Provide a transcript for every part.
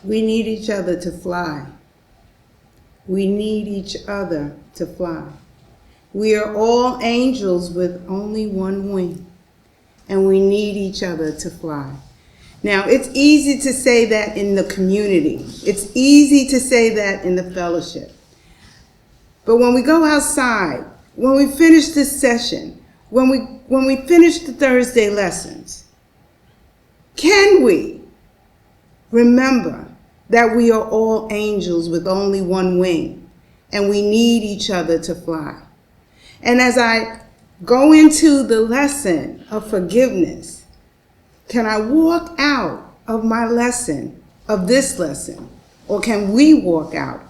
We need each other to fly. We need each other to fly. We are all angels with only one wing, and we need each other to fly. Now, it's easy to say that in the community. It's easy to say that in the fellowship. But when we go outside, when we finish this session, when we finish the Thursday lessons, can we remember that we are all angels with only one wing, and we need each other to fly? And as I go into the lesson of forgiveness, can I walk out of my lesson, of this lesson, or can we walk out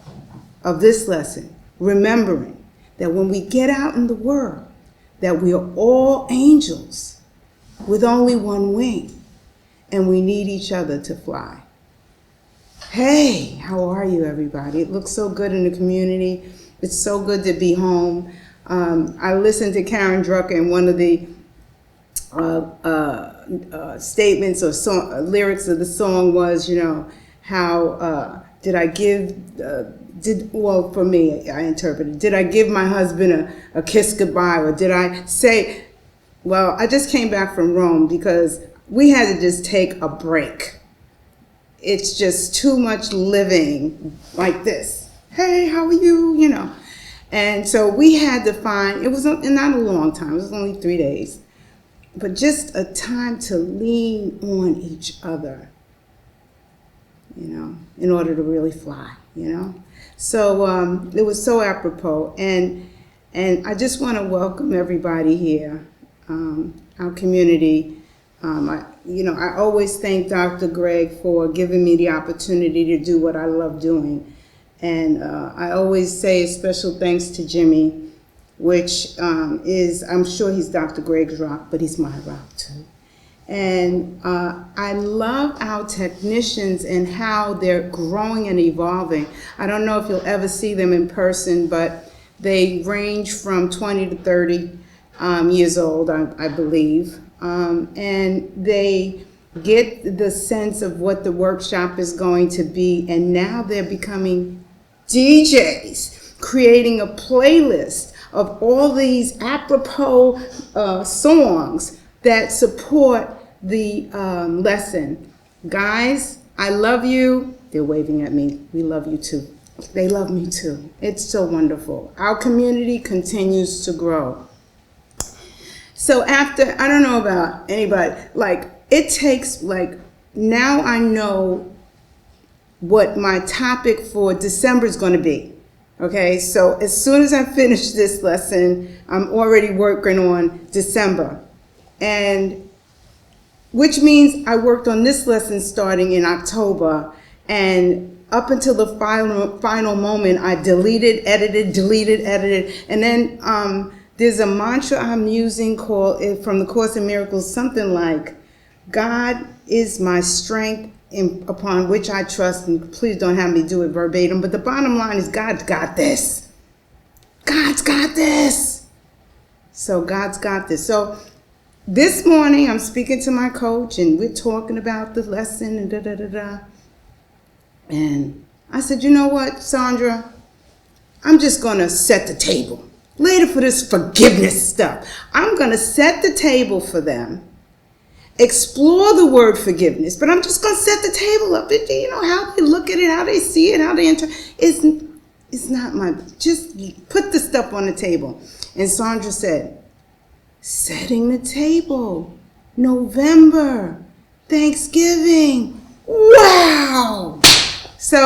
of this lesson remembering that when we get out in the world, that we are all angels with only one wing, and we need each other to fly? Hey, how are you, everybody? It looks so good in the community. It's so good to be home. I listened to Karen Drucker, and one of the statements or lyrics of the song was, how did I give, for me, I interpreted, did I give my husband a kiss goodbye, or did I say, well, I just came back from Rome because we had to just take a break. It's just too much living like this. Hey, how are you? And so we had to find, it was not a long time, it was only 3 days, but just a time to lean on each other, in order to really fly, So it was so apropos, and I just want to welcome everybody here, our community. I always thank Dr. Greg for giving me the opportunity to do what I love doing. And I always say a special thanks to Jimmy, which is, I'm sure he's Dr. Greg's rock, but he's my rock too. And I love our technicians and how they're growing and evolving. I don't know if you'll ever see them in person, but they range from 20 to 30 years old, I believe. And they get the sense of what the workshop is going to be, and now they're becoming DJs, creating a playlist of all these apropos songs that support the lesson. Guys, I love you. They're waving at me. We love you too. They love me too. It's so wonderful. Our community continues to grow. So after, I don't know about anybody, it takes, now I know what my topic for December is going to be. Okay, so as soon as I finish this lesson, I'm already working on December. And which means I worked on this lesson starting in October, and up until the final moment, I deleted, edited, and then there's a mantra I'm using called, from the Course in Miracles, something like, God is my strength upon which I trust, and please don't have me do it verbatim, but the bottom line is God's got this. God's got this. So God's got this. So this morning I'm speaking to my coach, and we're talking about the lesson and da-da-da-da. And I said, you know what, Sandra? I'm just going to set the table. Later for this forgiveness stuff. I'm going to set the table for them. Explore the word forgiveness, but I'm just going to set the table up. How they look at it, how they see it, how they it's not my, just put the stuff on the table. And Sandra said, setting the table, November, Thanksgiving, wow. So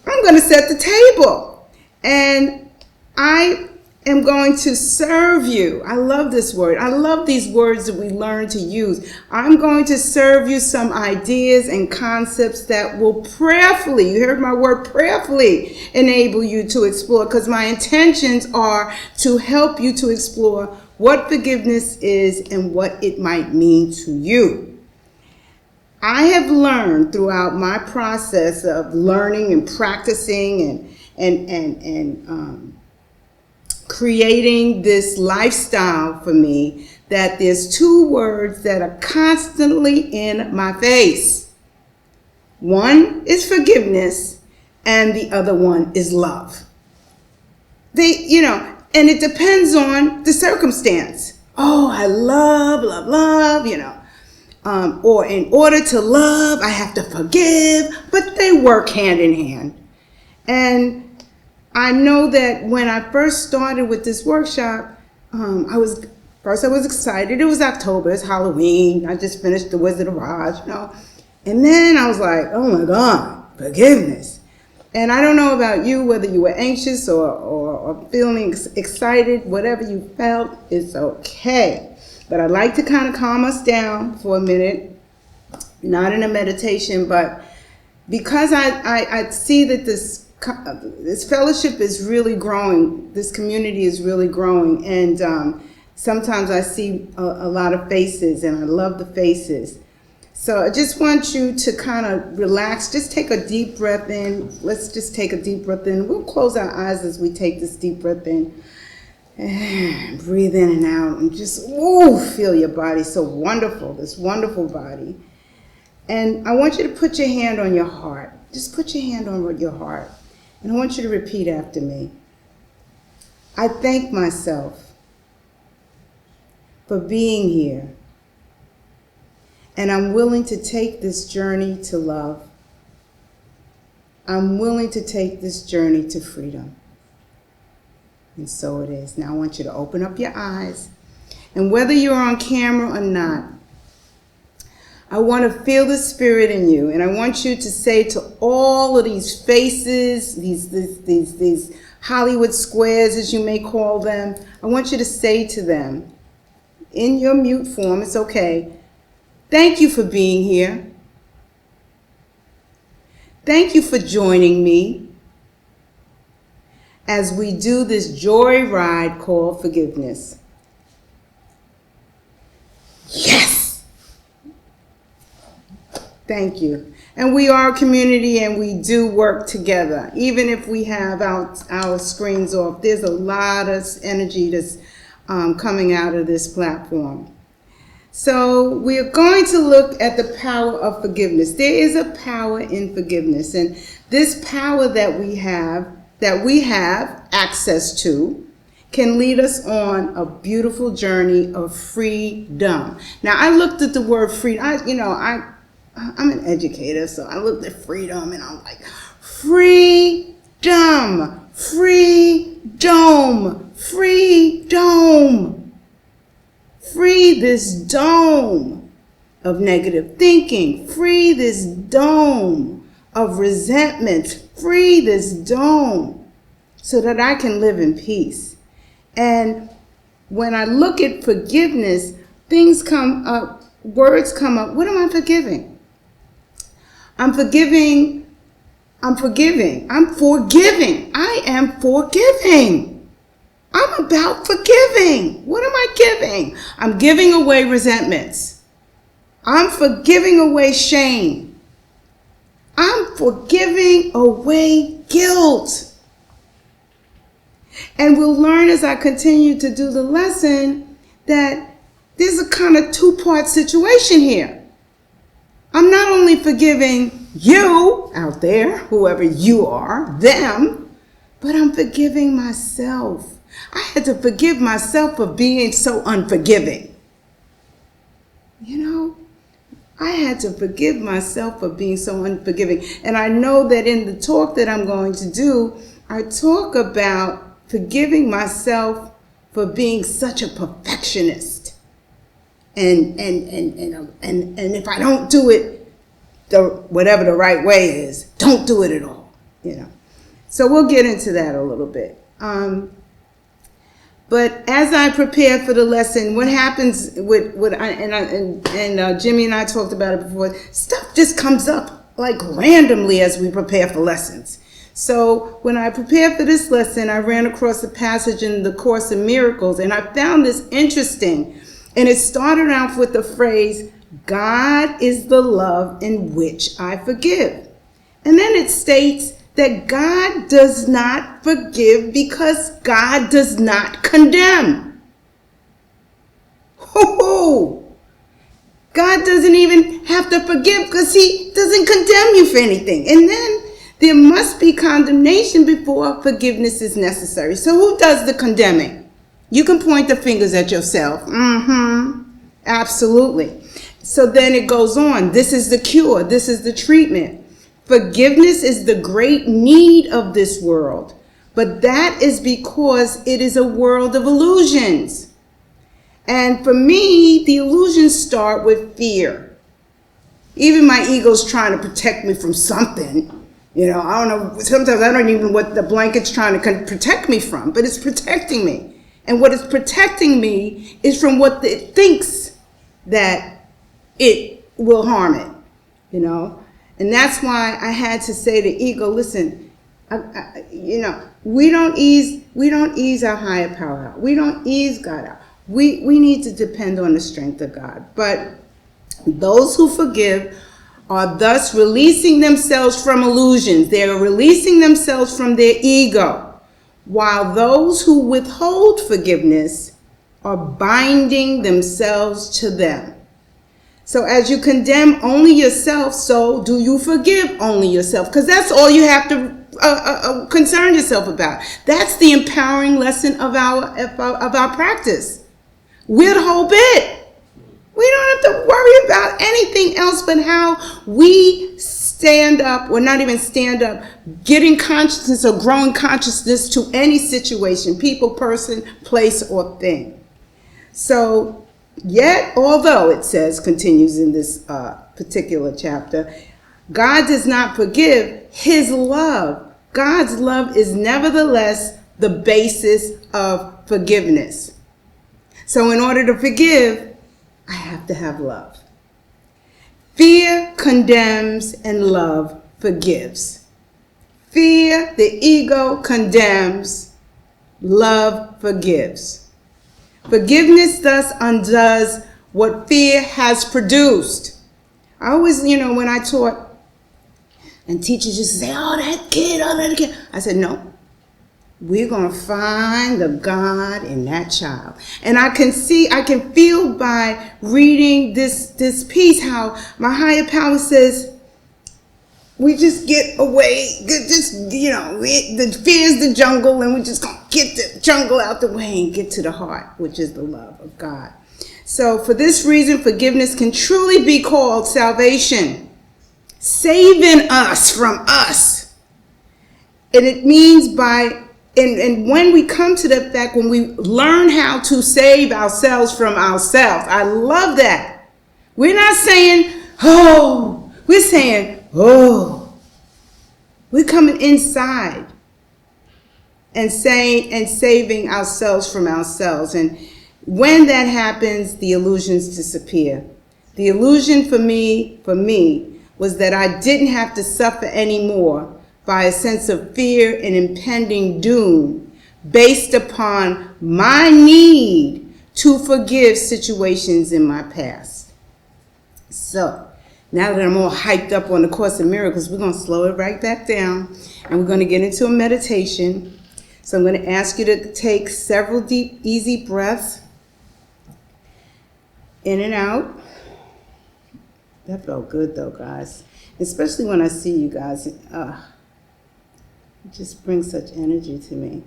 I'm going to set the table, and I am going to serve you. I love this word. I love these words that we learn to use. I'm going to serve you some ideas and concepts that will prayerfully, you heard my word, prayerfully enable you to explore, because my intentions are to help you to explore what forgiveness is and what it might mean to you. I have learned throughout my process of learning and practicing and creating this lifestyle for me, that there's two words that are constantly in my face. One is forgiveness, and the other one is love. And it depends on the circumstance. Oh, I love, or in order to love, I have to forgive, but they work hand in hand. And I know that when I first started with this workshop, I was excited. It was October, it's Halloween. I just finished The Wizard of Oz, And then I was like, oh my God, forgiveness. And I don't know about you, whether you were anxious or feeling excited, whatever you felt, it's okay. But I'd like to kind of calm us down for a minute, not in a meditation, but because I see that this fellowship is really growing, this community is really growing, and sometimes I see a lot of faces, and I love the faces. So I just want you to kind of relax. Just take a deep breath in. Let's just take a deep breath in. We'll close our eyes as we take this deep breath in. And breathe in and out. And just feel your body so wonderful, this wonderful body. And I want you to put your hand on your heart. Just put your hand on your heart. And I want you to repeat after me. I thank myself for being here. And I'm willing to take this journey to love. I'm willing to take this journey to freedom. And so it is. Now I want you to open up your eyes. And whether you're on camera or not, I want to feel the spirit in you. And I want you to say to all of these faces, these Hollywood squares, as you may call them, I want you to say to them, in your mute form, it's okay, thank you for being here. Thank you for joining me as we do this joy ride called forgiveness. Yes! Thank you. And we are a community and we do work together. Even if we have our screens off, there's a lot of energy that's coming out of this platform. So we're going to look at the power of forgiveness. There is a power in forgiveness, and this power that we have access to, can lead us on a beautiful journey of freedom. Now, I looked at the word freedom. I'm an educator, so I looked at freedom, and I'm like, freedom, freedom, freedom. Free this dome of negative thinking. Free this dome of resentment. Free this dome so that I can live in peace. And when I look at forgiveness, things come up, words come up. What am I forgiving? I'm forgiving. I'm forgiving. I'm forgiving. I am forgiving. I'm about forgiving. What am I giving? I'm giving away resentments. I'm forgiving away shame. I'm forgiving away guilt. And we'll learn as I continue to do the lesson that there's a kind of two-part situation here. I'm not only forgiving you out there, whoever you are, them, but I'm forgiving myself. I had to forgive myself for being so unforgiving. I had to forgive myself for being so unforgiving. And I know that in the talk that I'm going to do, I talk about forgiving myself for being such a perfectionist. And if I don't do it whatever the right way is, don't do it at all. So we'll get into that a little bit. But as I prepared for the lesson, what happens Jimmy and I talked about it before, stuff just comes up like randomly as we prepare for lessons. So when I prepared for this lesson, I ran across a passage in the Course in Miracles, and I found this interesting. And it started off with the phrase, God is the love in which I forgive. And then it states that God does not forgive because God does not condemn. Ho-ho! God doesn't even have to forgive because he doesn't condemn you for anything. And then there must be condemnation before forgiveness is necessary. So who does the condemning? You can point the fingers at yourself. Absolutely. So then it goes on. This is the cure. This is the treatment. Forgiveness is the great need of this world. But that is because it is a world of illusions. And for me, the illusions start with fear. Even my ego's trying to protect me from something. I don't know, sometimes I don't even know what the blanket's trying to protect me from, but it's protecting me. And what it's protecting me is from what it thinks that it will harm it, And that's why I had to say to ego, listen, we don't ease our higher power out. We don't ease God out. We need to depend on the strength of God. But those who forgive are thus releasing themselves from illusions. They are releasing themselves from their ego, while those who withhold forgiveness are binding themselves to them. So as you condemn only yourself, so do you forgive only yourself, because that's all you have to concern yourself about. That's the empowering lesson of our practice. We're the whole bit. We don't have to worry about anything else but how we stand up, or not even stand up, getting consciousness or growing consciousness to any situation, people, person, place, or thing. So, yet, although it says, continues in this particular chapter, God does not forgive, his love. God's love is nevertheless the basis of forgiveness. So in order to forgive, I have to have love. Fear condemns and love forgives. Fear, the ego, condemns. Love forgives. Forgiveness thus undoes what fear has produced. I always, when I taught, and teachers used to say, oh, that kid. I said, no. We're going to find the God in that child. And I can feel by reading this piece how my higher power says, we just get away, the fear's the jungle, and we're just going to get the jungle out the way and get to the heart, which is the love of God. So for this reason, forgiveness can truly be called salvation, saving us from us. And it means and when we come to the fact, when we learn how to save ourselves from ourselves, I love that. We're not saying, oh, we're saying, oh. We're coming inside and saving ourselves from ourselves. And when that happens, the illusions disappear. The illusion for me, was that I didn't have to suffer anymore by a sense of fear and impending doom based upon my need to forgive situations in my past. So, now that I'm all hyped up on the Course in Miracles, we're going to slow it right back down, and we're going to get into a meditation. So I'm going to ask you to take several deep, easy breaths in and out. That felt good though, guys. Especially when I see you guys. It just brings such energy to me.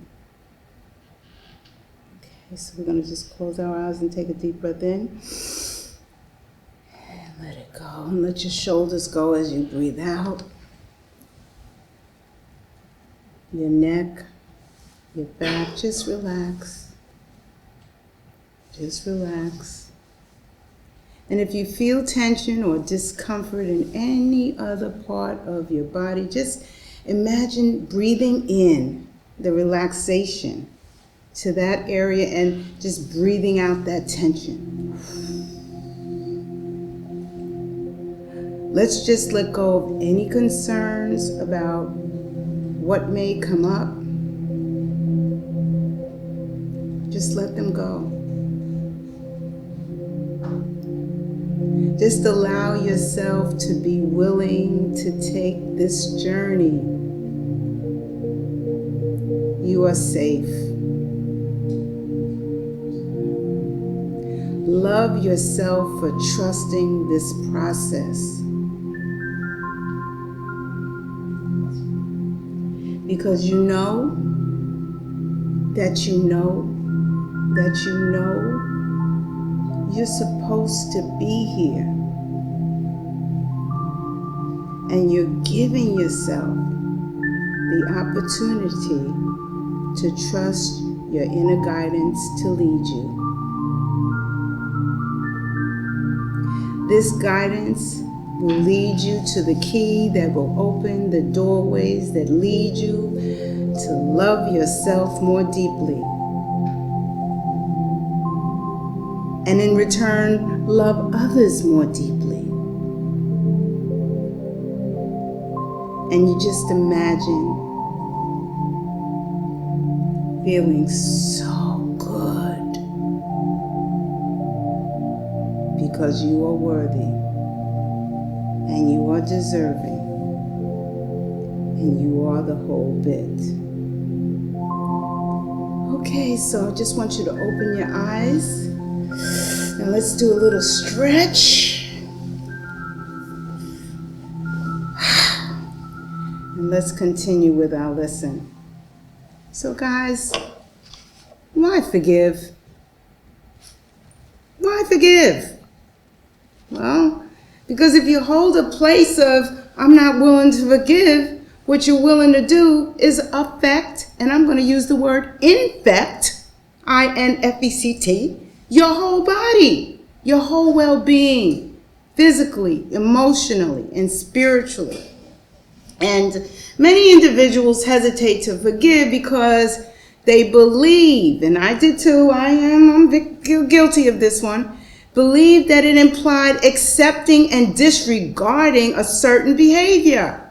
Okay, so we're going to just close our eyes and take a deep breath in. And let it go. And let your shoulders go as you breathe out. Your neck, your back, just relax. Just relax. And if you feel tension or discomfort in any other part of your body, just imagine breathing in the relaxation to that area and just breathing out that tension. Let's just let go of any concerns about what may come up. Just let them go. Just allow yourself to be willing to take this journey. You are safe. Love yourself for trusting this process. Because you know that you know that you know you're supposed to be here. And you're giving yourself the opportunity to trust your inner guidance to lead you. This guidance will lead you to the key that will open the doorways that lead you to love yourself more deeply. And in return, love others more deeply. And you just imagine feeling so good because you are worthy and you are deserving and you are the whole bit. Okay, so I just want you to open your eyes. Now let's do a little stretch. And let's continue with our lesson. So guys, why forgive? Why forgive? Well, because if you hold a place of, I'm not willing to forgive, what you're willing to do is affect, and I'm going to use the word infect, I-N-F-E-C-T, your whole body, your whole well-being, physically, emotionally, and spiritually. And many individuals hesitate to forgive because they believe, and I did too, I'm guilty of this one, believe that it implied accepting and disregarding a certain behavior.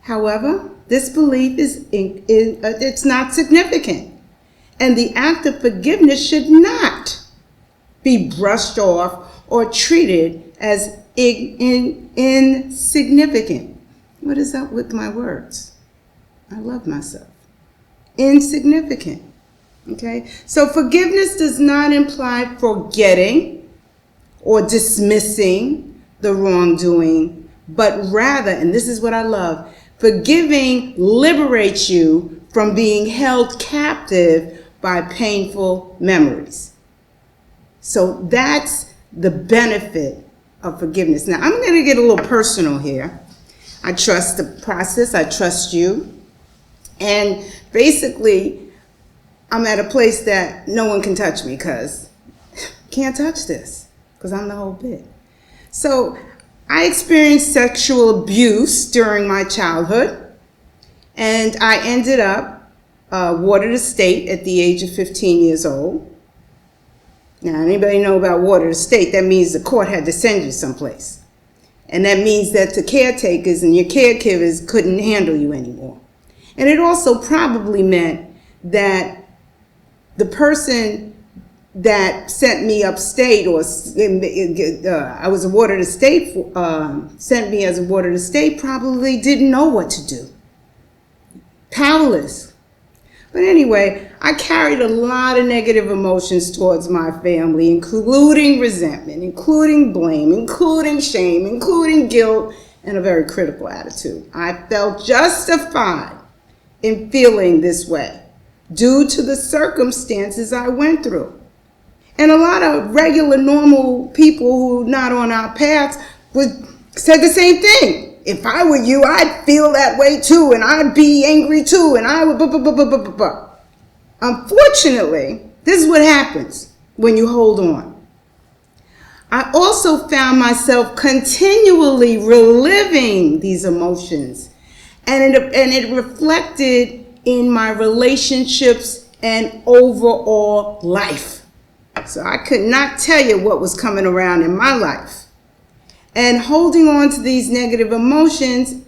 However, this belief it's not significant. And the act of forgiveness should not be brushed off or treated as insignificant. What is up with my words? I love myself. Insignificant. Okay? So forgiveness does not imply forgetting or dismissing the wrongdoing, but rather, and this is what I love, forgiving liberates you from being held captive by painful memories. So that's the benefit of forgiveness. Now, I'm going to get a little personal here. I trust the process. I trust you. And basically, I'm at a place that no one can touch me because can't touch this because I'm the whole bit. So I experienced sexual abuse during my childhood, and I ended up watered estate at the age of 15 years old. Now, anybody know about watered estate? That means the court had to send you someplace. And that means that the caretakers and your caregivers couldn't handle you anymore. And it also probably meant that the person that sent me upstate, or I was a watered estate, sent me as a watered estate, probably didn't know what to do. Powerless. But anyway, I carried a lot of negative emotions towards my family, including resentment, including blame, including shame, including guilt, and a very critical attitude. I felt justified in feeling this way due to the circumstances I went through. And a lot of regular, normal people who are not on our paths said the same thing. If I were you, I'd feel that way too, and I'd be angry too, and I would Unfortunately, this is what happens when you hold on. I also found myself continually reliving these emotions, and it reflected in my relationships and overall life. So I could not tell you what was coming around in my life. And holding on to these negative emotions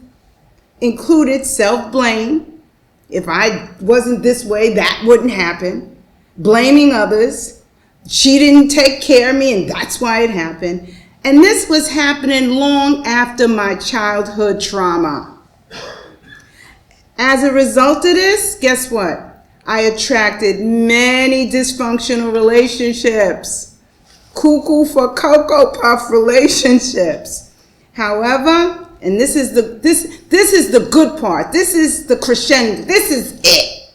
included self-blame. If I wasn't this way, that wouldn't happen. Blaming others. She didn't take care of me, and that's why it happened. And this was happening long after my childhood trauma. As a result of this, guess what? I attracted many dysfunctional relationships, cuckoo for Cocoa Puff relationships. However, and this is the good part, this is the crescendo, this is it.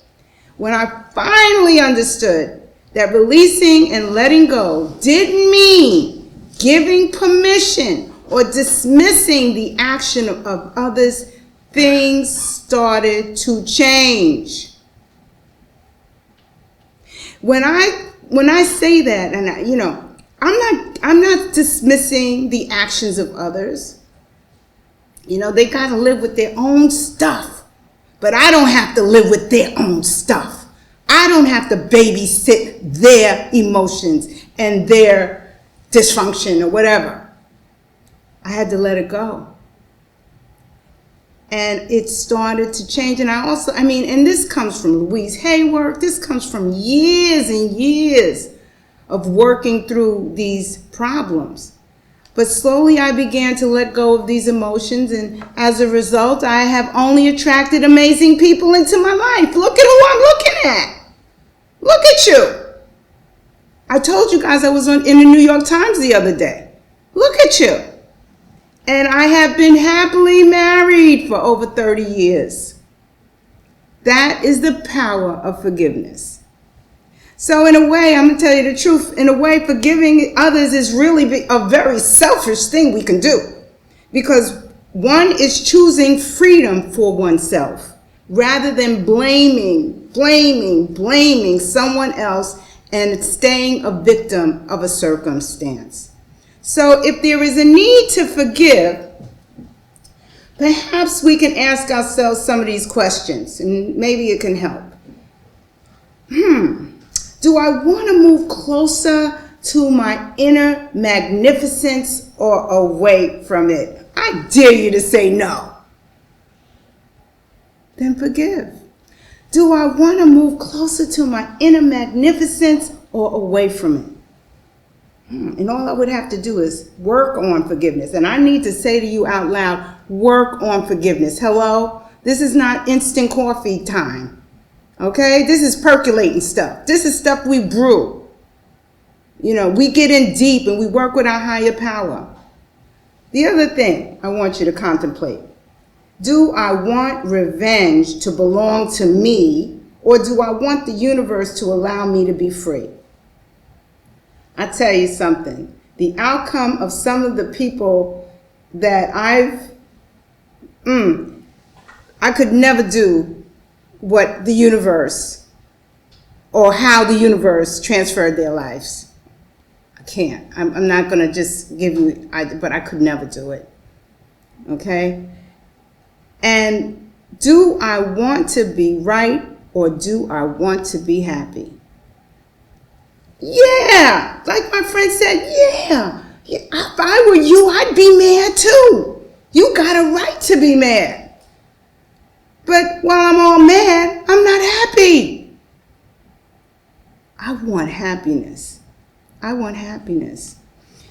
When I finally understood that releasing and letting go didn't mean giving permission or dismissing the action of others, things started to change. When I say that, and I'm not dismissing the actions of others. They got to live with their own stuff, but I don't have to live with their own stuff. I don't have to babysit their emotions and their dysfunction or whatever. I had to let it go. And it started to change. And and this comes from Louise Hayward. This comes from years and years of working through these problems. But slowly I began to let go of these emotions, and as a result, I have only attracted amazing people into my life. Look at who I'm looking at. Look at you. I told you guys I was in the New York Times the other day. Look at you. And I have been happily married for over 30 years. That is the power of forgiveness. So in a way, I'm going to tell you the truth, in a way, forgiving others is really a very selfish thing we can do. Because one is choosing freedom for oneself rather than blaming someone else and staying a victim of a circumstance. So if there is a need to forgive, perhaps we can ask ourselves some of these questions, and maybe it can help. Do I want to move closer to my inner magnificence or away from it? I dare you to say no. Then forgive. Do I want to move closer to my inner magnificence or away from it? And all I would have to do is work on forgiveness. And I need to say to you out loud, work on forgiveness. Hello? This is not instant coffee time. Okay? This is percolating stuff. This is stuff we brew. We get in deep and we work with our higher power. The other thing I want you to contemplate. Do I want revenge to belong to me, or do I want the universe to allow me to be free? I tell you something, the outcome of some of the people that I could never do what the universe or how the universe transferred their lives. I can't. I'm not going to just give you, but I could never do it. Okay? And do I want to be right, or do I want to be happy? Yeah, like my friend said, yeah. If I were you, I'd be mad too. You got a right to be mad. But while I'm all mad, I'm not happy. I want happiness. I want happiness.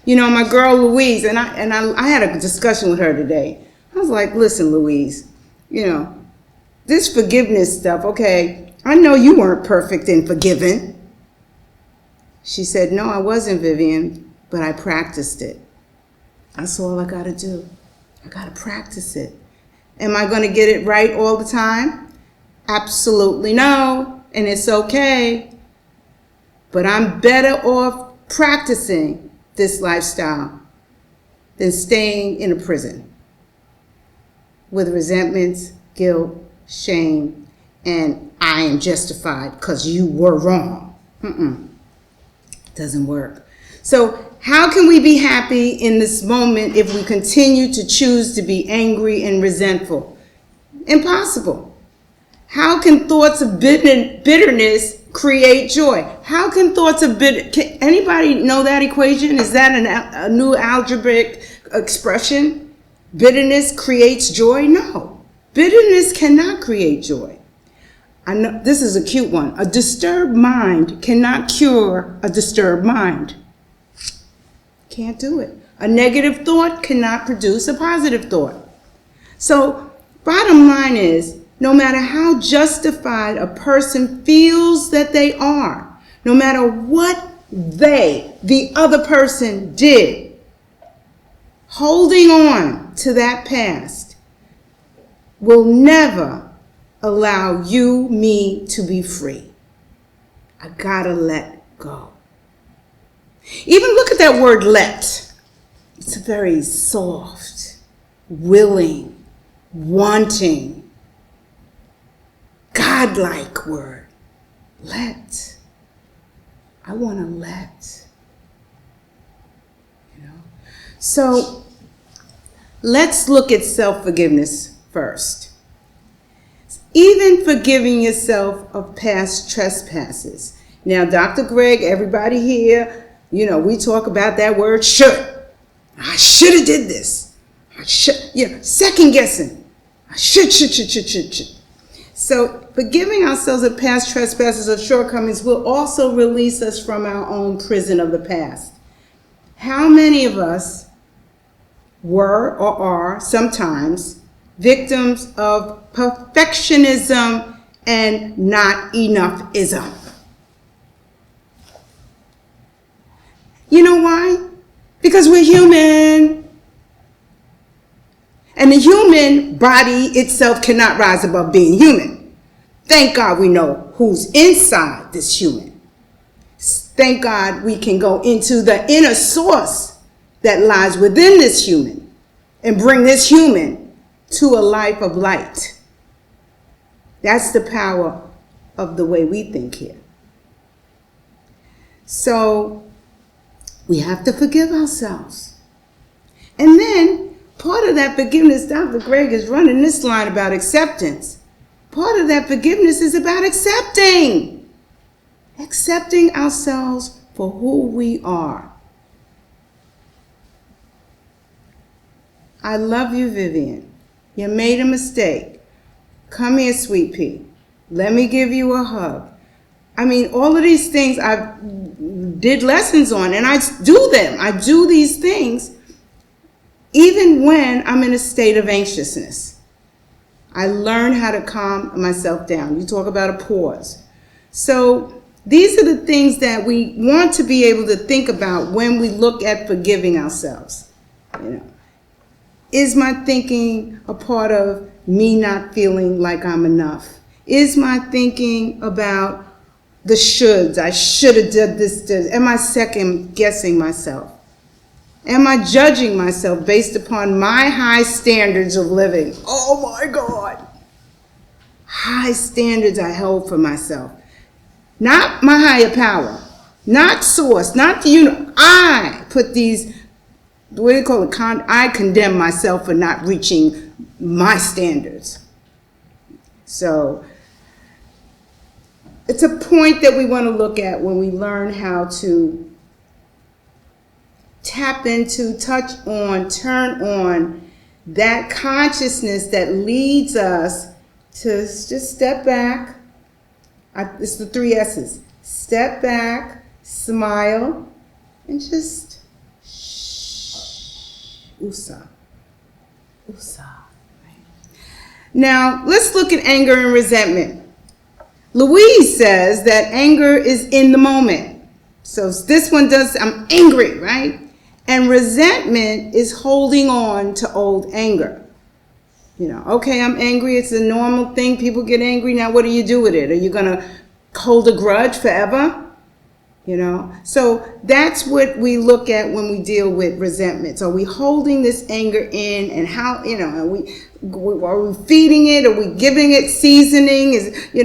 My girl Louise, and I had a discussion with her today. I was like, listen, Louise, this forgiveness stuff, okay, I know you weren't perfect in forgiving. She said, no, I wasn't, Vivian, but I practiced it. That's all I got to do. I got to practice it. Am I going to get it right all the time? Absolutely no, and it's okay. But I'm better off practicing this lifestyle than staying in a prison with resentments, guilt, shame, and I am justified because you were wrong. Doesn't work. So how can we be happy in this moment if we continue to choose to be angry and resentful? Impossible. How can thoughts of bitterness create joy? How can thoughts of can anybody know that equation? Is that a new algebraic expression? Bitterness creates joy? No. Bitterness cannot create joy. I know this is a cute one. A disturbed mind cannot cure a disturbed mind. Can't do it. A negative thought cannot produce a positive thought. So, bottom line is, no matter how justified a person feels that they are, no matter what the other person did, holding on to that past will never allow you, me, to be free. I gotta let go. Even look at that word let. It's a very soft, willing, wanting, godlike word. Let. I want to let. So let's look at self-forgiveness first. Even forgiving yourself of past trespasses. Now, Dr. Greg, everybody here, we talk about that word should. I should have did this. I should, second guessing. I should. So forgiving ourselves of past trespasses or shortcomings will also release us from our own prison of the past. How many of us were or are sometimes victims of perfectionism and not enough-ism? You know why? Because we're human. And the human body itself cannot rise above being human. Thank God we know who's inside this human. Thank God we can go into the inner source that lies within this human and bring this human to a life of light. That's the power of the way we think here. So we have to forgive ourselves. And then part of that forgiveness, Dr. Greg is running this line about acceptance. Part of that forgiveness is about accepting ourselves for who we are. I love you, Vivian. You made a mistake. Come here, sweet pea. Let me give you a hug. I mean, all of these things I did lessons on, and I do them. I do these things even when I'm in a state of anxiousness. I learn how to calm myself down. You talk about a pause. So these are the things that we want to be able to think about when we look at forgiving ourselves. Is my thinking a part of me not feeling like I'm enough? Is my thinking about the shoulds? I should have done this. Am I second guessing myself? Am I judging myself based upon my high standards of living? Oh my God. High standards I hold for myself. Not my higher power. Not source. Not the I put these, what do you call it? I condemn myself for not reaching my standards. So it's a point that we want to look at when we learn how to tap into, touch on, turn on that consciousness that leads us to just step back. It's the 3 S's. Step back, smile, and just shh. Usa. Now, let's look at anger and resentment. Louise says that anger is in the moment. So this one does, I'm angry, right? And resentment is holding on to old anger. Okay, I'm angry. It's a normal thing. People get angry. Now, what do you do with it? Are you going to hold a grudge forever? So that's what we look at when we deal with resentment. So are we holding this anger in, and how, are we feeding it? Are we giving it seasoning?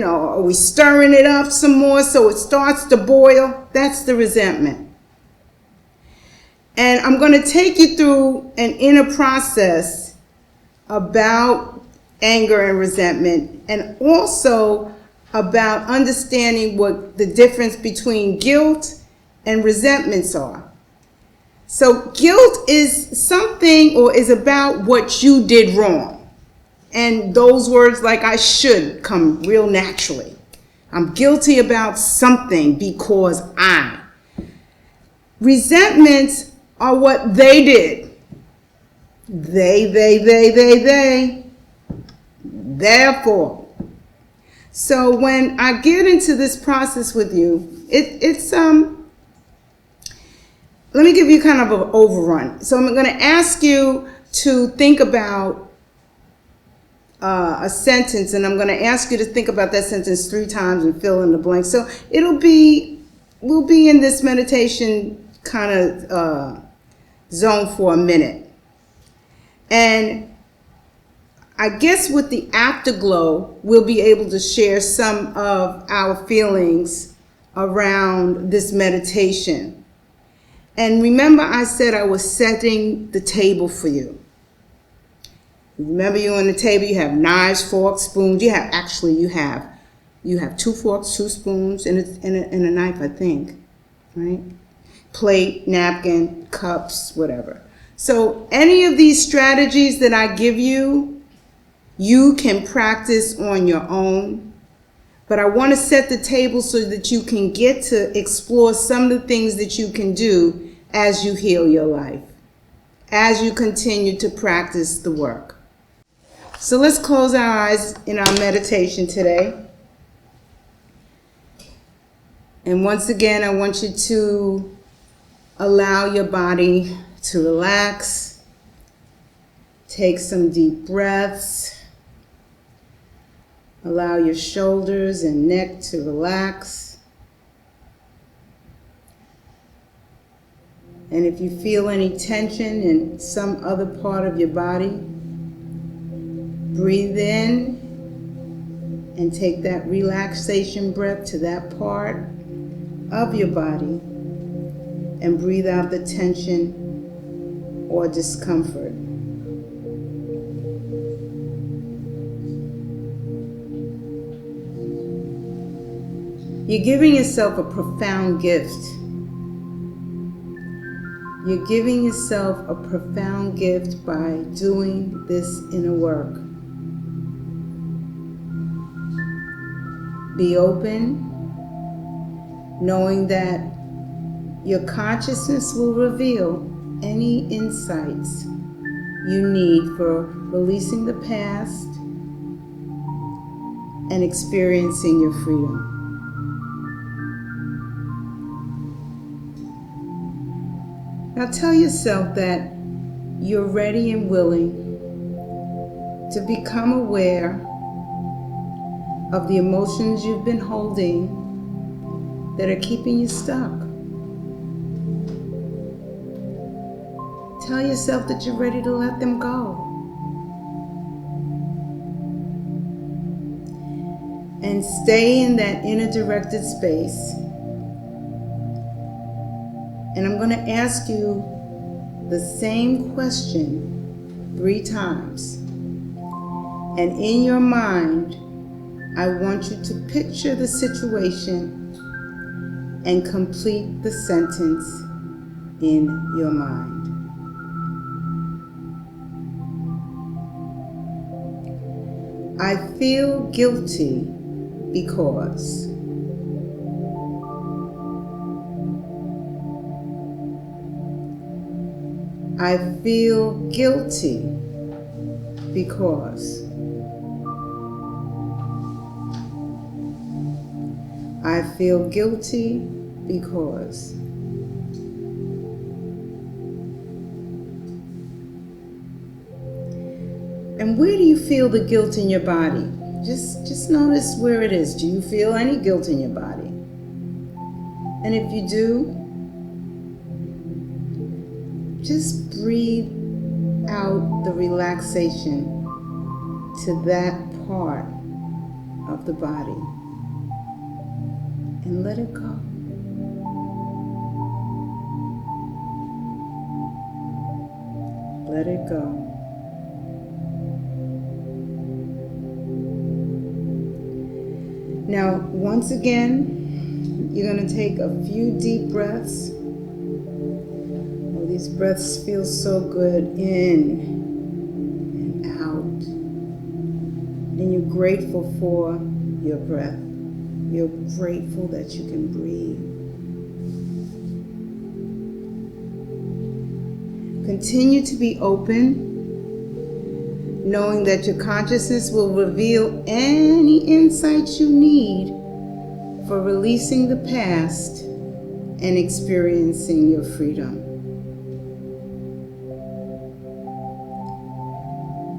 Are we stirring it up some more so it starts to boil? That's the resentment. And I'm going to take you through an inner process about anger and resentment, and also about understanding what the difference between guilt and resentments are. So guilt is something, or is about what you did wrong. And those words like I should come real naturally. I'm guilty about something because I. Resentments are what they did. They. Therefore, So when I get into this process with you, it's let me give you kind of an overrun. So I'm going to ask you to think about a sentence, and I'm going to ask you to think about that sentence 3 times and fill in the blank. So we'll be in this meditation kind of zone for a minute. And I guess with the afterglow, we'll be able to share some of our feelings around this meditation. And remember, I said I was setting the table for you. Remember, you're on the table, you have knives, forks, spoons. You have 2 forks, 2 spoons, and a knife, I think, right? Plate, napkin, cups, whatever. So any of these strategies that I give you, you can practice on your own. But I want to set the table so that you can get to explore some of the things that you can do as you heal your life, as you continue to practice the work. So let's close our eyes in our meditation today. And once again, I want you to allow your body to relax. Take some deep breaths. Allow your shoulders and neck to relax. And if you feel any tension in some other part of your body, breathe in and take that relaxation breath to that part of your body and breathe out the tension or discomfort. You're giving yourself a profound gift. You're giving yourself a profound gift by doing this inner work. Be open, knowing that your consciousness will reveal any insights you need for releasing the past and experiencing your freedom. Now tell yourself that you're ready and willing to become aware of the emotions you've been holding that are keeping you stuck. Tell yourself that you're ready to let them go. And stay in that inner directed space. And I'm going to ask you the same question 3 times. And in your mind, I want you to picture the situation and complete the sentence in your mind. I feel guilty because. I feel guilty because. I feel guilty because. And where do you feel the guilt in your body? Just notice where it is. Do you feel any guilt in your body? And if you do, just breathe out the relaxation to that part of the body and let it go. Let it go. Now, once again, you're going to take a few deep breaths. These breaths feel so good in and out. And you're grateful for your breath. You're grateful that you can breathe. Continue to be open, knowing that your consciousness will reveal any insights you need for releasing the past and experiencing your freedom.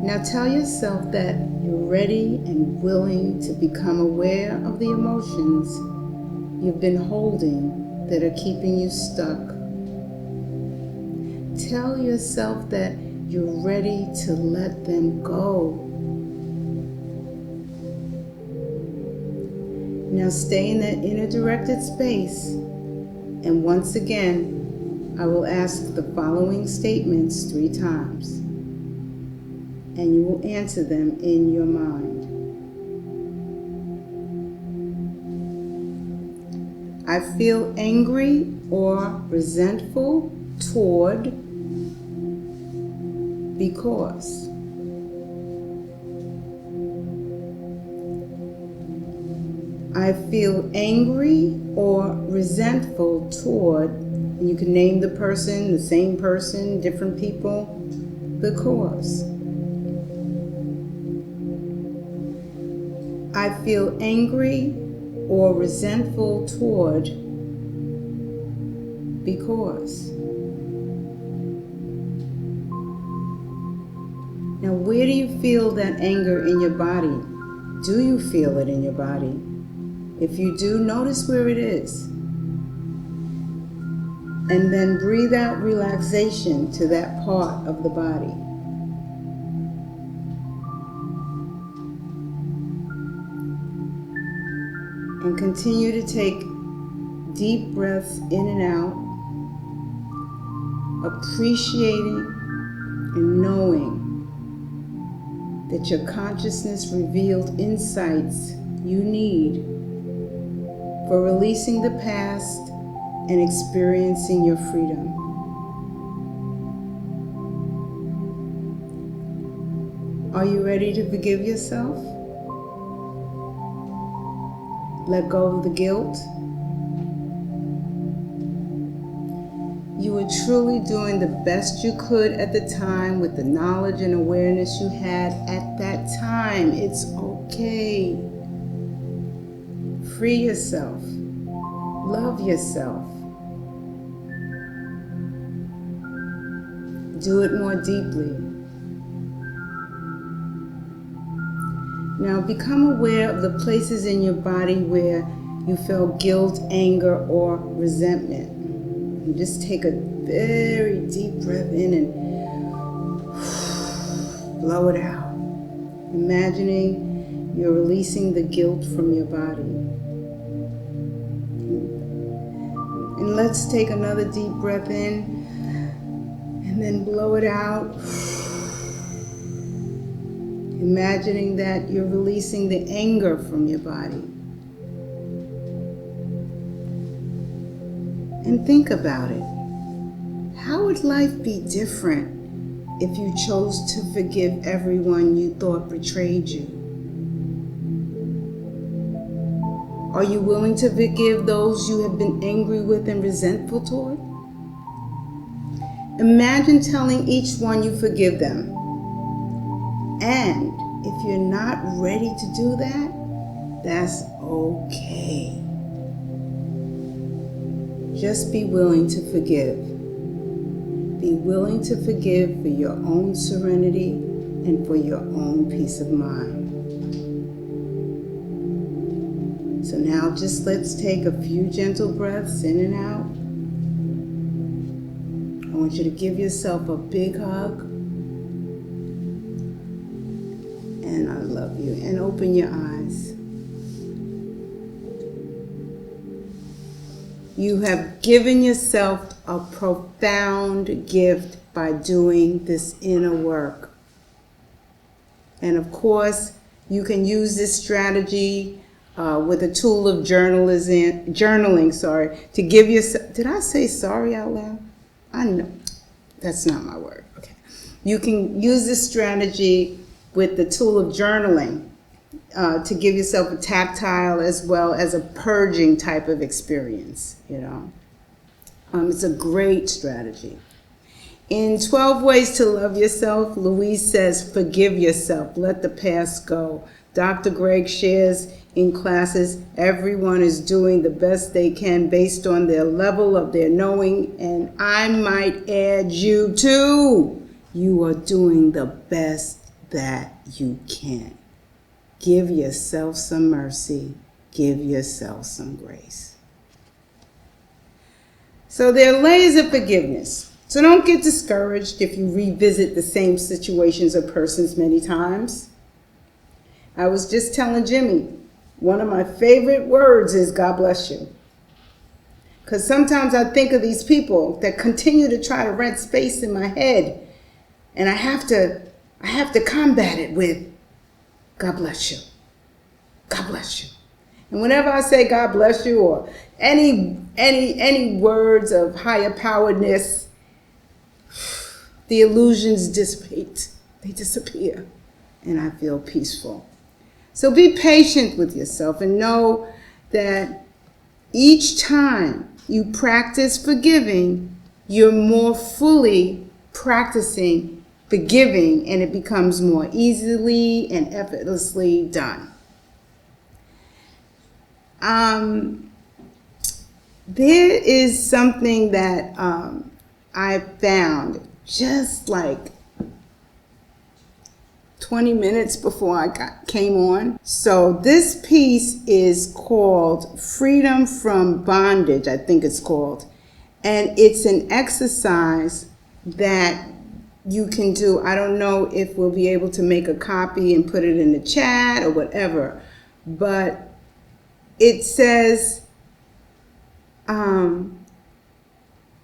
Now tell yourself that you're ready and willing to become aware of the emotions you've been holding that are keeping you stuck. Tell yourself that you're ready to let them go. Now stay in that inner directed space, and once again, I will ask the following statements 3 times, and you will answer them in your mind. I feel angry or resentful toward because. I feel angry or resentful toward, and you can name the person, the same person, different people, because. I feel angry or resentful toward because. Now, where do you feel that anger in your body? Do you feel it in your body? If you do, notice where it is. And then breathe out relaxation to that part of the body. And continue to take deep breaths in and out, appreciating and knowing that your consciousness revealed insights you need for releasing the past and experiencing your freedom. Are you ready to forgive yourself? Let go of the guilt. You were truly doing the best you could at the time with the knowledge and awareness you had at that time. It's okay. Free yourself. Love yourself. Do it more deeply. Now become aware of the places in your body where you feel guilt, anger, or resentment. And just take a very deep breath in and blow it out. Imagining you're releasing the guilt from your body. And let's take another deep breath in and then blow it out. Imagining that you're releasing the anger from your body. And think about it. How would life be different if you chose to forgive everyone you thought betrayed you? Are you willing to forgive those you have been angry with and resentful toward? Imagine telling each one you forgive them. And if you're not ready to do that, that's okay. Just be willing to forgive. Be willing to forgive for your own serenity and for your own peace of mind. So now just let's take a few gentle breaths in and out. I want you to give yourself a big hug. And I love you. And open your eyes. You have given yourself a profound gift by doing this inner work. And of course, you can use this strategy with a tool of journaling, to give yourself, did I say sorry out loud? I know, that's not my word, okay. You can use this strategy with the tool of journaling to give yourself a tactile as well as a purging type of experience, you know. It's a great strategy. In 12 Ways to Love Yourself, Louise says, forgive yourself, let the past go. Dr. Greg shares in classes, everyone is doing the best they can based on their level of their knowing, and I might add you too. You are doing the best that you can. Give yourself some mercy. Give yourself some grace. So there are layers of forgiveness. So don't get discouraged if you revisit the same situations or persons many times. I was just telling Jimmy, one of my favorite words is God bless you. Because sometimes I think of these people that continue to try to rent space in my head, and I have to combat it with God bless you. God bless you. And whenever I say God bless you or any words of higher poweredness, the illusions dissipate. They disappear. And I feel peaceful. So be patient with yourself and know that each time you practice forgiving, you're more fully practicing forgiving, and it becomes more easily and effortlessly done. There is something that I found just like 20 minutes before I came on. So this piece is called Freedom from Bondage, I think it's called. And it's an exercise that you can do. I don't know if we'll be able to make a copy and put it in the chat or whatever, but it says,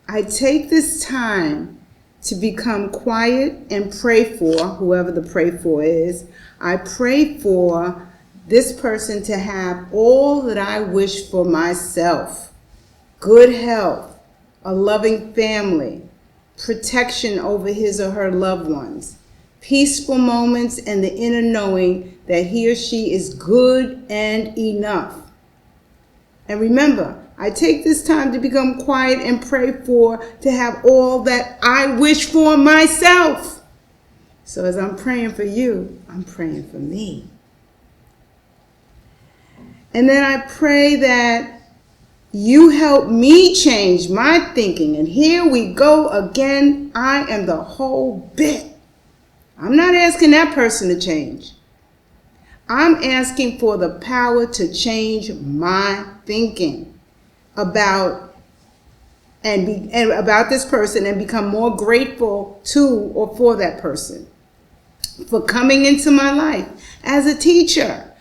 I take this time to become quiet and pray for whoever the pray for is. I pray for this person to have all that I wish for myself: good health, a loving family, protection over his or her loved ones, peaceful moments, and the inner knowing that he or she is good and enough. And remember, I take this time to become quiet and pray for, to have all that I wish for myself. So as I'm praying for you, I'm praying for me. And then I pray that you help me change my thinking. And here we go again. I am the whole bit. I'm not asking that person to change. I'm asking for the power to change my thinking about this person and become more grateful to or for that person for coming into my life as a teacher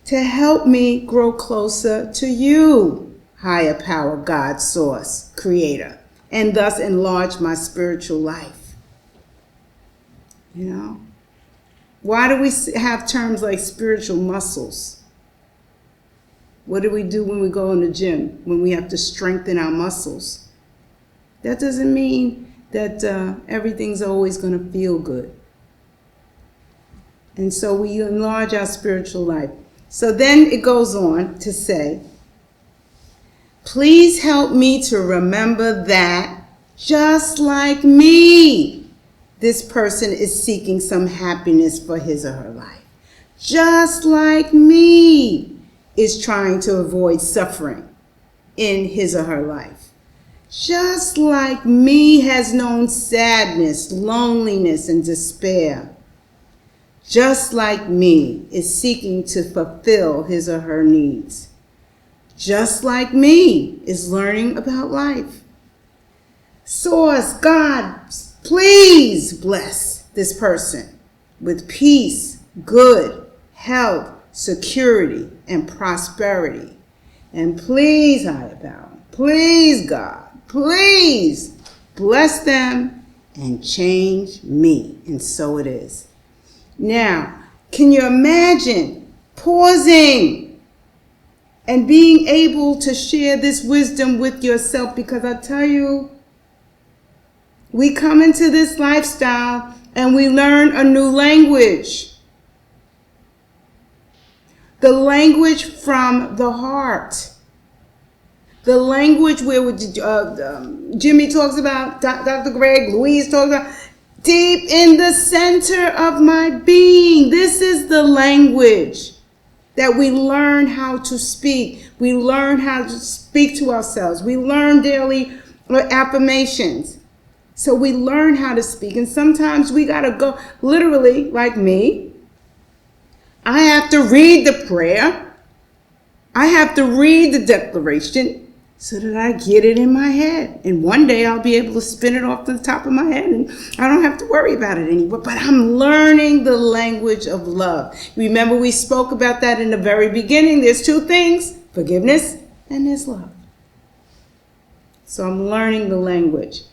to help me grow closer to you, higher power, God, source, creator, and thus enlarge my spiritual life. You know? Why do we have terms like spiritual muscles? What do we do when we go in the gym, when we have to strengthen our muscles? That doesn't mean that everything's always going to feel good. And so we enlarge our spiritual life. So then it goes on to say, please help me to remember that just like me, this person is seeking some happiness for his or her life. Just like me is trying to avoid suffering in his or her life. Just like me has known sadness, loneliness, and despair. Just like me is seeking to fulfill his or her needs. Just like me is learning about life. Source, God, please bless this person with peace, good, health, security, and prosperity. And please, higher power, please, God, please bless them and change me. And so it is. Now, can you imagine pausing and being able to share this wisdom with yourself? Because I tell you, we come into this lifestyle and we learn a new language. The language from the heart. The language where Jimmy talks about, Dr. Greg, Louise talks about, deep in the center of my being. This is the language that we learn how to speak. We learn how to speak to ourselves. We learn daily affirmations. So we learn how to speak. And sometimes we got to go, literally, like me, I have to read the prayer. I have to read the declaration so that I get it in my head. And one day I'll be able to spin it off the top of my head and I don't have to worry about it anymore. But I'm learning the language of love. Remember, we spoke about that in the very beginning. There's two things, forgiveness and there's love. So I'm learning the language.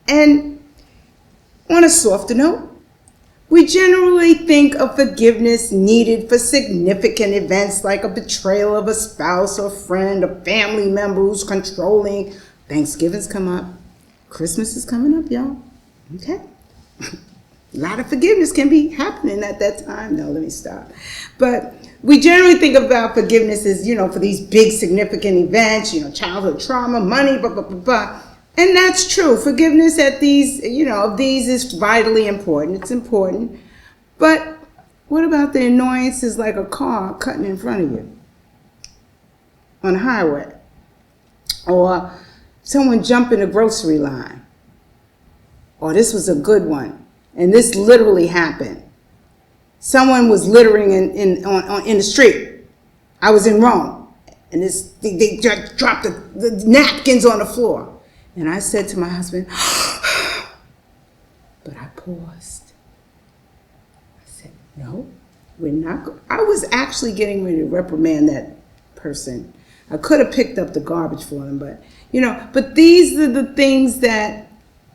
And on a softer note, we generally think of forgiveness needed for significant events like a betrayal of a spouse or friend, a family member who's controlling. Thanksgiving's come up. Christmas is coming up, y'all. Okay? A lot of forgiveness can be happening at that time. No, let me stop. But we generally think about forgiveness as, for these big significant events, childhood trauma, money, blah, blah, blah, blah. And that's true. Forgiveness at these, of these is vitally important. It's important. But what about the annoyances like a car cutting in front of you on a highway? Or someone jumping a grocery line? Or this was a good one. And this literally happened. Someone was littering in the street. I was in Rome. And they dropped the napkins on the floor. And I said to my husband, but I paused. I said, no, we're not going. I was actually getting ready to reprimand that person. I could have picked up the garbage for them, but these are the things that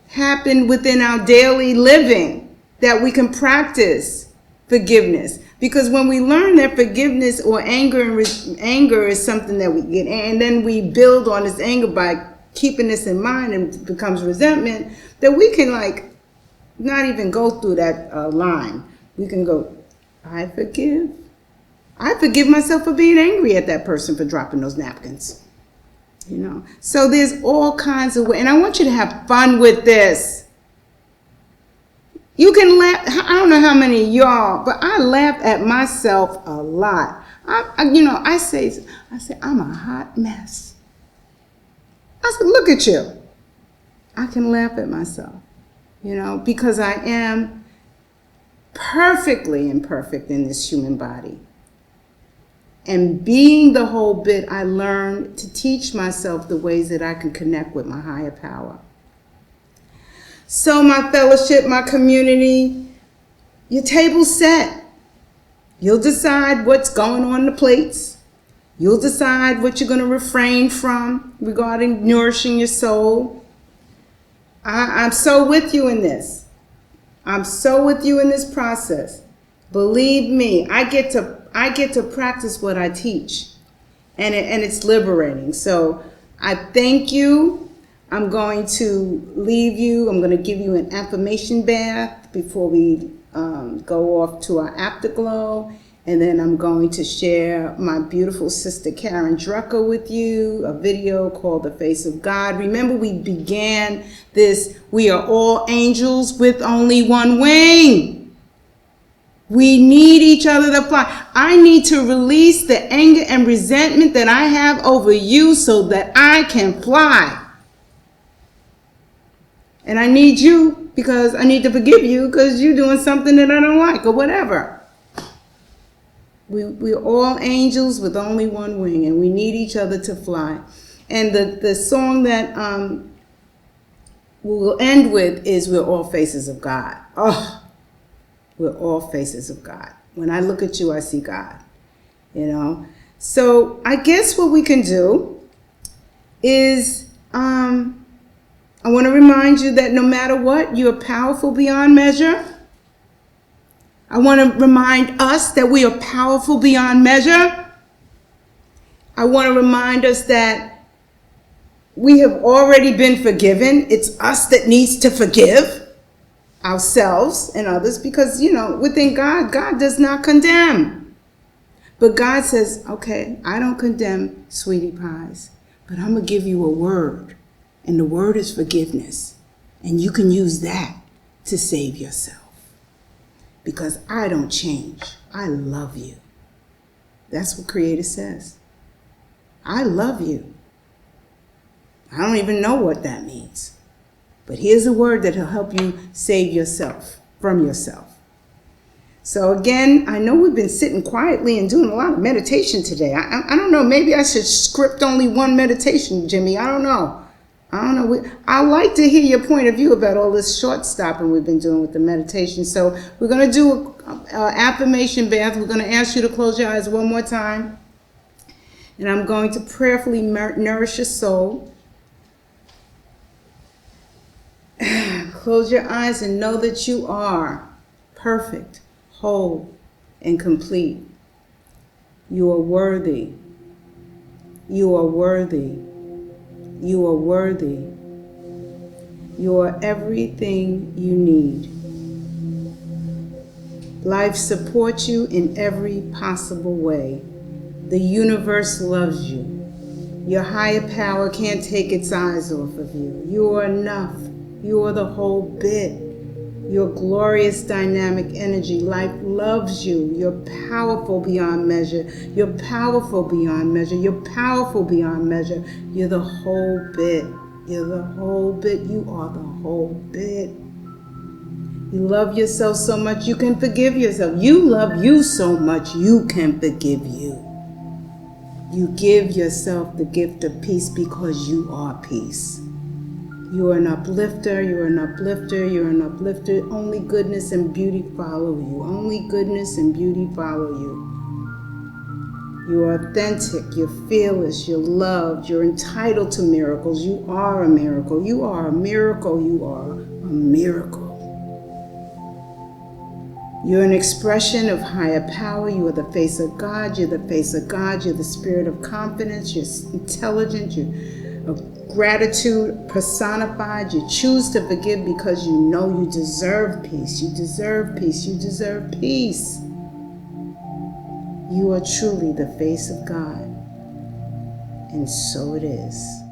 happen within our daily living that we can practice forgiveness. Because when we learn that forgiveness or anger is something that we get, and then we build on this anger by keeping this in mind and it becomes resentment, that we can not even go through that line. We can go, I forgive. I forgive myself for being angry at that person for dropping those napkins. So there's all kinds of ways. And I want you to have fun with this. You can laugh. I don't know how many of y'all, but I laugh at myself a lot. I say, I'm a hot mess. I said, look at you. I can laugh at myself, because I am perfectly imperfect in this human body. And being the whole bit, I learned to teach myself the ways that I can connect with my higher power. So my fellowship, my community, your table's set. You'll decide what's going on the plates. You'll decide what you're going to refrain from regarding nourishing your soul. I'm so with you in this. I'm so with you in this process. Believe me, I get to practice what I teach, and it's liberating. So I thank you. I'm going to leave you. I'm going to give you an affirmation bath before we go off to our afterglow. And then I'm going to share my beautiful sister Karen Drucker with you, a video called The Face of God. Remember, we began this, we are all angels with only one wing. We need each other to fly. I need to release the anger and resentment that I have over you so that I can fly. And I need you because I need to forgive you because you're doing something that I don't like or whatever. We're all angels with only one wing, and we need each other to fly. And the song that we'll end with is We're All Faces of God. Oh, we're all faces of God. When I look at you, I see God, So I guess what we can do is I want to remind you that no matter what, you are powerful beyond measure. I want to remind us that we are powerful beyond measure. I want to remind us that we have already been forgiven. It's us that needs to forgive ourselves and others because, within God, God does not condemn. But God says, okay, I don't condemn sweetie pies, But I'm going to give you a word, and the word is forgiveness. And you can use that to save yourself. Because I don't change. I love you. That's what Creator says. I love you. I don't even know what that means. But here's a word that will help you save yourself from yourself. So again, I know we've been sitting quietly and doing a lot of meditation today. I don't know, maybe I should script only one meditation, Jimmy. I don't know. I'd like to hear your point of view about all this short stopping we've been doing with the meditation. So we're going to do an affirmation bath. We're going to ask you to close your eyes one more time. And I'm going to prayerfully nourish your soul. Close your eyes and know that you are perfect, whole, and complete. You are worthy. You are worthy. You are worthy. You are everything you need. Life supports you in every possible way. The universe loves you. Your higher power can't take its eyes off of you. You are enough. You are the whole bit. Your glorious dynamic energy. Life loves you. You're powerful beyond measure. You're powerful beyond measure. You're powerful beyond measure. You're the whole bit. You're the whole bit. You are the whole bit. You love yourself so much you can forgive yourself. You love you so much you can forgive you. You give yourself the gift of peace because you are peace. You are an uplifter, you're an uplifter, you're an uplifter. Only goodness and beauty follow you. Only goodness and beauty follow you. You're authentic, you're fearless, you're loved, you're entitled to miracles. You are a miracle. You are a miracle. You are a miracle. You're an expression of higher power. You are the face of God. You're the face of God. You're the spirit of confidence. You're intelligent. You're gratitude personified. You choose to forgive because you know you deserve peace. You deserve peace. You deserve peace. You are truly the face of God. And so it is.